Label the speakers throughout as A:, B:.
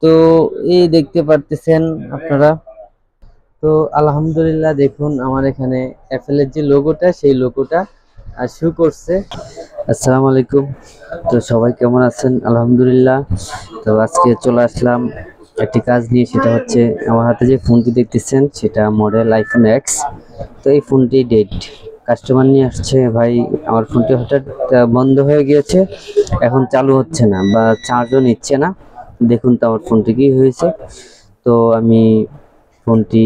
A: তো এই দেখতে পারতেছেন আপনারা। তো আলহামদুলিল্লাহ, দেখুন আমার এখানে অ্যাপেল এর যে লোগোটা, সেই লোগোটা শো করছে। আসসালামু আলাইকুম। তো সবাই কেমন আছেন? আলহামদুলিল্লাহ। তো আজকে চলে আসলাম একটি কাজ নিয়ে, সেটা হচ্ছে আমার হাতে যে ফোনটি দেখতেছেন সেটা মডেল আইফোন এক্স। তো এই ফোনটি ডেড। কাস্টমার নিয়ে আসছে, ভাই আমার ফোনটি হঠাৎ বন্ধ হয়ে গিয়েছে, এখন চালু হচ্ছে না বা চার্জও নিচ্ছে না। দেখুন তো আমার ফোনটি কি হয়েছে। তো আমি ফোনটি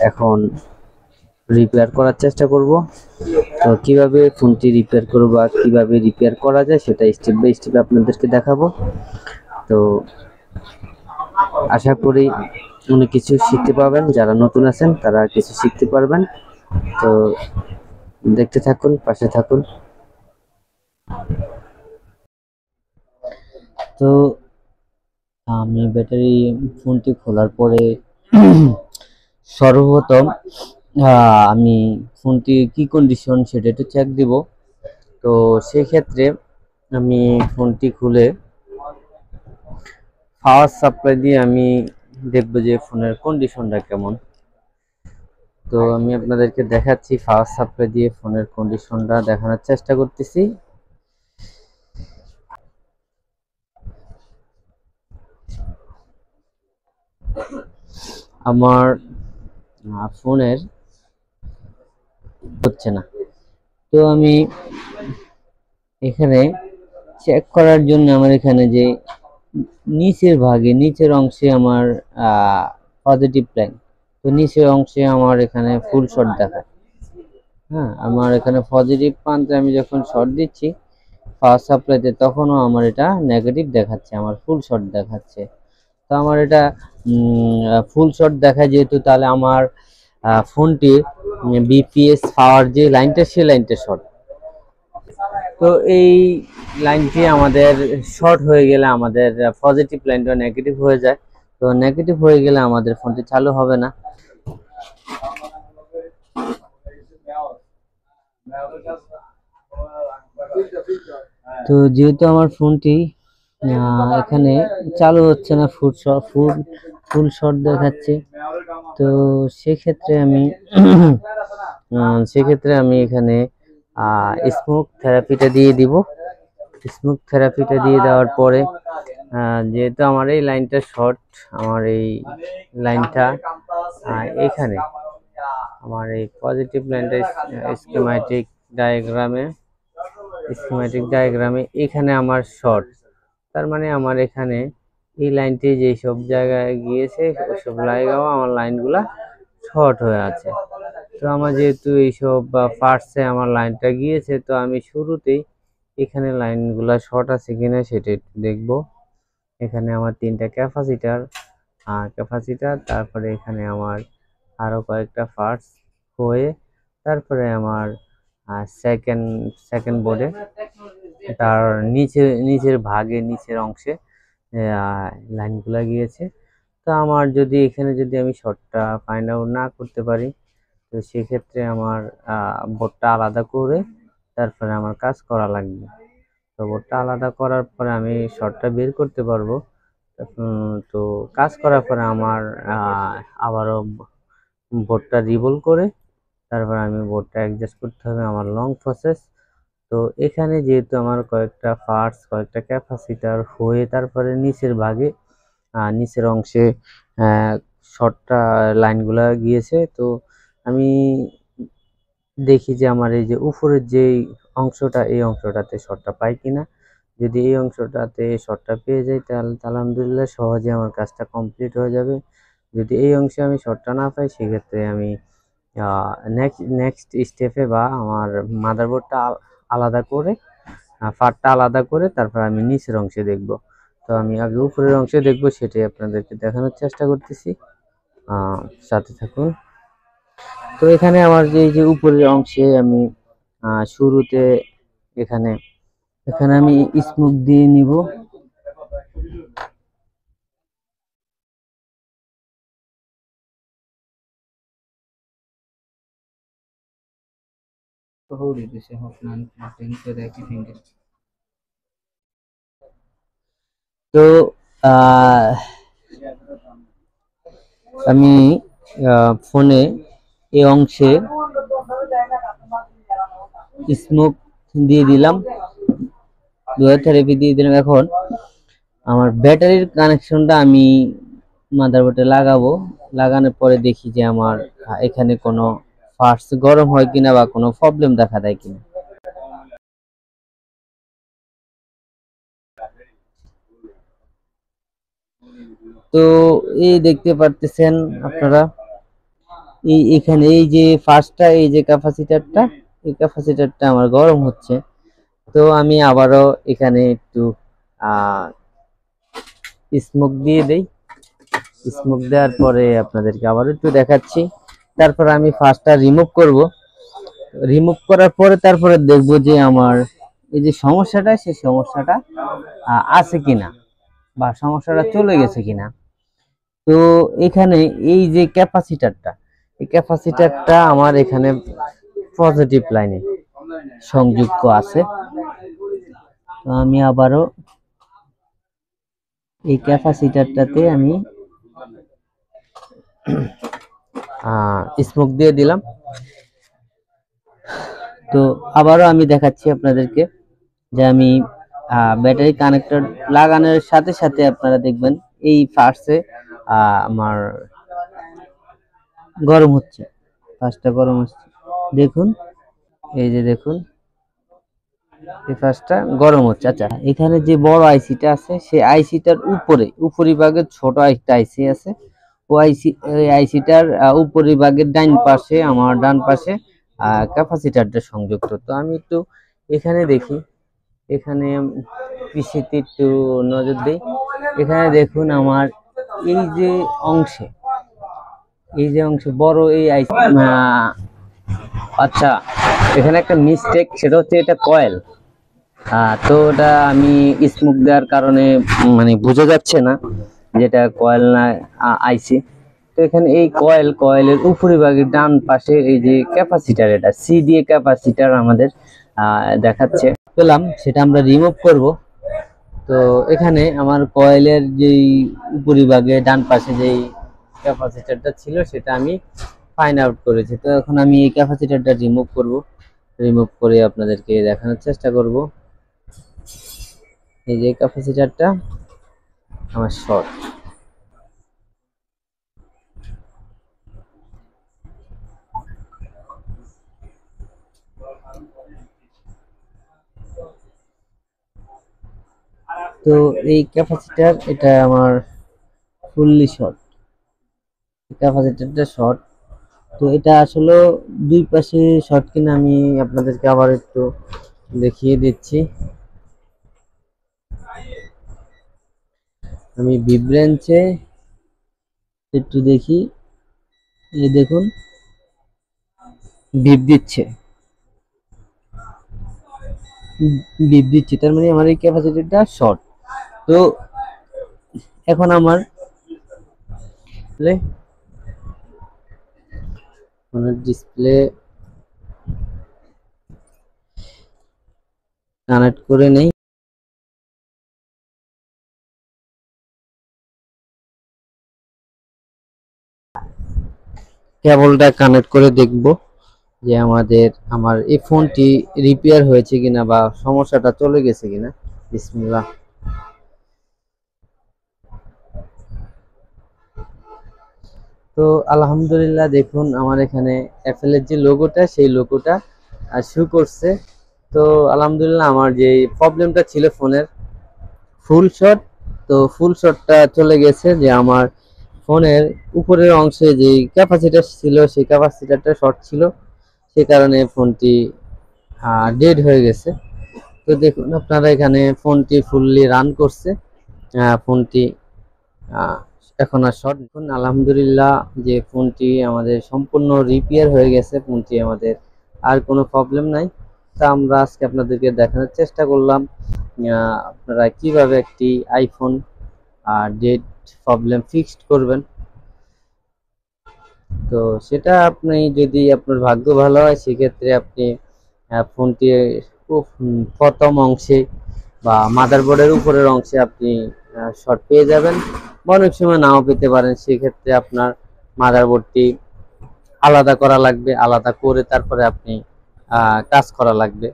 A: এখন রিপেয়ার করার চেষ্টা করব। তো কিভাবে ফোনটি রিপেয়ার করব আর কিভাবে রিপেয়ার করা যায় সেটা স্টেপ বাই স্টেপ আপনাদেরকে দেখাবো। তো আশা করি অনেক কিছু শিখতে পাবেন, যারা নতুন আছেন তারা কিছু শিখতে পারবেন। তো দেখতে থাকুন, পাশে থাকুন। তো আমি ব্যাটারি ফোনটি খোলার পরে সর্বপ্রথম আমি ফোনটি কি কন্ডিশন সেটা একটু চেক দিব। তো সেই ক্ষেত্রে আমি ফোনটি খুলে পাওয়ার সাপ্লাই দিয়ে আমি দেখবো যে ফোনের কন্ডিশনটা কেমন। তো আমি আপনাদেরকে দেখাচ্ছি, পাওয়ার সাপ্লাই দিয়ে ফোনের কন্ডিশনটা দেখানোর চেষ্টা করতেছি। আমার ফোনের হচ্ছে না। তো আমি এখানে চেক করার জন্য আমার এখানে যে নিচের অংশে আমার পজিটিভ লাইন, তো নিচের অংশে আমার এখানে ফুল শট দেখায়। হ্যাঁ, আমার এখানে পজিটিভ প্রান্তে আমি যখন শট দিচ্ছি পাওয়ার সাপ্লাইতে, তখনও আমার এটা নেগেটিভ দেখাচ্ছে, আমার ফুল শট দেখাচ্ছে। তো আমার এটা ফুল শট দেখায় যেহেতু, তাহলে আমার ফোনটির বিপিএস পাওয়ার যে লাইনটা, সেই লাইনটা শর্ট। তো এই লাইনটি আমাদের শর্ট হয়ে গেলে আমাদের পজিটিভ লাইনটা নেগেটিভ হয়ে যায়। তো নেগেটিভ হয়ে গেলে আমাদের ফোনটি চালু হবে না। তো যেহেতু আমার ফোনটি এখানে চালু হচ্ছে না, ফুল শট দেখাচ্ছে। তো সেক্ষেত্রে আমি এখানে স্মোক থেরাপিটা দিয়ে দিব। স্মোক থেরাপিটা দিয়ে দেওয়ার পরে যেহেতু আমার এই লাইনটা শর্ট, আমার এই লাইনটা এখানে আমার এই পজিটিভ লাইনটা স্কিম্যাটিক ডায়াগ্রামে এখানে আমার শর্ট, তার মানে আমার এখানে এই লাইনটি যেসব জায়গায় গিয়েছে ওইসব জায়গাও আমার লাইনগুলা শর্ট হয়ে আছে। তো আমার যেহেতু এইসব পার্টসে আমার লাইনটা গিয়েছে, তো আমি শুরুতেই এখানে লাইনগুলা শর্ট আছে কিনা সেটা একটু দেখব। এখানে আমার তিনটা ক্যাপাসিটার, তারপরে এখানে আমার আরো কয়েকটা পার্টস হয়ে, তারপরে আমার সেকেন্ড সেকেন্ড বোর্ডে তার নিচের অংশে লাইনগুলা গিয়েছে। তো আমার যদি এখানে যদি আমি শর্টটা ফাইন্ড আউট না করতে পারি, তো সেক্ষেত্রে আমার বোর্ডটা আলাদা করে তারপরে আমার কাজ করা লাগবে। তো বোর্ডটা আলাদা করার পরে আমি শর্টটা বের করতে পারবো। তো কাজ করার পরে আমার আবারও বোর্ডটা রিভল করে তারপর আমি বোর্ডটা অ্যাডজাস্ট করতে হবে, আমার লং প্রসেস। তো এখানে যেহেতু আমার কয়েকটা পার্টস, কয়েকটা ক্যাপাসিটার হয়ে তারপরে নিচের অংশে শর্টটা লাইনগুলা গিয়েছে। তো আমি দেখি যে আমার এই যে উপরের যে অংশটা, এই অংশটাতে শর্টটা পাই কিনা। যদি এই অংশটাতে শর্টটা পেয়ে যাই, তাহলে আলহামদুলিল্লাহ সহজে আমার কাজটা কমপ্লিট হয়ে যাবে। যদি এই অংশে আমি শর্টটা না পাই, সেক্ষেত্রে আমি নেক্সট স্টেপে বা আমার মাদারবোর্ডটা আলাদা করে ফারটা আলাদা করে তারপর আমি নিচের অংশে দেখব। তো আমি আগে উপরের অংশে দেখব, সেটাই আপনাদেরকে দেখানোর চেষ্টা করতেছি। সাথে থাকুন। তো এখানে আমার যে উপরের অংশে আমি শুরুতে এখানে এখানে আমি স্মোক দিয়ে নিব। তো আহ, আমি ফোনে এই অংশে স্মোক দিয়ে দিলাম, ডুয়াল থেরাপি দিয়ে দিলাম। এখন আমার ব্যাটারির কানেকশনটা আমি মাদারবোর্ডে লাগাবো। লাগানোর পরে দেখি যে আমার এখানে কোনো পার্টস গরম হয় কিনা বা কোনো প্রবলেম দেখা দেয় কিনা। তো এই দেখতে পারতেছেন আপনারা, এখানে এই যে ফার্স্টটা, এই যে ক্যাপাসিটরটা, এই ক্যাপাসিটরটা আমার গরম হচ্ছে। তো আমি আবারও এখানে একটু স্মোক দিয়ে দেই। স্মোক দেওয়ার পরে আপনাদেরকে আবার একটু দেখাচ্ছি। তারপর আমি ফার্স্টটা রিমুভ করব। রিমুভ করার পরে তারপরে দেখব যে আমার এই যে সমস্যাটা, সেই সমস্যাটা আছে কিনা বা সমস্যাটা চলে গেছে কিনা। তো এখানে এই যে ক্যাপাসিটরটা, এই ক্যাপাসিটরটা আমার এখানে পজিটিভ লাইনে সংযুক্ত আছে। তো আমি আবারও এই ক্যাপাসিটরটাতে আমি স্মোক দিয়ে দিলাম। তো আবারও আমি দেখাচ্ছি আপনাদেরকে যে আমি ব্যাটারি কানেক্টর লাগানোর সাথে সাথে আপনারা দেখবেন এই ফার্স্টে আমার গরম হচ্ছে, ফার্স্টটা গরম হচ্ছে, দেখুন, এই যে দেখুন এই ফার্স্টটা গরম হচ্ছে। আচ্ছা, এখানে যে বড় আইসিটা আছে সেই আইসিটার উপরিভাগে ছোট একটা আইসি আছে। ও আইসি, এই আইসিটার উপরিভাগের ডান পাশে ক্যাপাসিটরটা সংযুক্ত। তো আমি একটু এখানে দেখি, এখানে পিসিতে একটু নজর দিই। এখানে দেখুন আমার এই যে অংশে, বড় এই আইসি, আচ্ছা এখানে একটা মিস্টেক, সেটা হচ্ছে এটা কয়েল। তো ওটা আমি স্মোক দেওয়ার কারণে মানে বোঝা যাচ্ছে না যেটা কয়েল না আইসি। তো এখানে এই কয়েলের উপরিভাগের ডান পাশে এই যে ক্যাপাসিটার, এটা সিডিএ ক্যাপাসিটার আমাদের দেখাচ্ছে পেলাম, সেটা আমরা রিমুভ করব। তো এখানে আমার কয়েলের যেই উপরিভাগে ডান পাশে যেই ক্যাপাসিটারটা ছিল সেটা আমি ফাইন্ড আউট করেছি। তো এখন আমি এই ক্যাপাসিটারটা রিমুভ করব। রিমুভ করে আপনাদেরকে দেখানোর চেষ্টা করব। এই যে ক্যাপাসিটরটা আমার শর্ট। তো এই ক্যাপাসিটর, এটা আমার ফুললি শর্ট, ক্যাপাসিটরটা শর্ট। তো এটা আসলে দুই পাশে শর্ট কিনা আমি আপনাদেরকে আবার একটু দেখিয়ে দিচ্ছি। আমি ভিব্রেন্সে একটু দেখি, এই দেখুন ভিপ দিচ্ছে, তার মানে আমার এই ক্যাপাসিটরটা শর্ট। তো এখন আমার ডিসপ্লে কানেক্ট করে নেই। কেবলটা কানেক্ট করে দেখব যে আমার এই ফোনটি রিপেয়ার হয়েছে কিনা বা সমস্যাটা চলে গেছে কিনা। বিসমিল্লাহ। তো আলহামদুলিল্লাহ, দেখুন আমার এখানে অ্যাপেল এর যে লোগোটা, সেই লোগোটা শো করছে। তো আলহামদুলিল্লাহ, আমার যে প্রবলেমটা ছিল ফোনের ফুল শট, তো ফুল শটটা চলে গেছে। যে আমার ফোনের উপরের অংশে যে ক্যাপাসিটার ছিল, সেই ক্যাপাসিটারটা শর্ট ছিল, সে কারণে ফোনটি ডেড হয়ে গেছে। তো দেখুন আপনারা এখানে ফোনটি ফুললি রান করছে। ফোনটি এখন আর শর্ট। দেখুন আলহামদুলিল্লাহ যে ফোনটি আমাদের সম্পূর্ণ রিপেয়ার হয়ে গেছে, ফোনটি আমাদের আর কোনো প্রবলেম নাই। তা আমরা আজকে আপনাদেরকে দেখানোর চেষ্টা করলাম আপনারা কিভাবে একটি আইফোন ডেড প্রবলেম ফিক্সড করবেন। তো সেটা আপনি যদি আপনার ভাগ্য ভালো হয়, সেক্ষেত্রে আপনি ফোনটি প্রথম অংশে বা মাদারবোর্ডের উপরের অংশে আপনি শর্ট পেয়ে যাবেন, বা অনেক সময় নাও পেতে পারেন। সেক্ষেত্রে আপনার মাদারবোর্ডটি আলাদা করা লাগবে, আলাদা করে তারপরে আপনি কাজ করা লাগবে।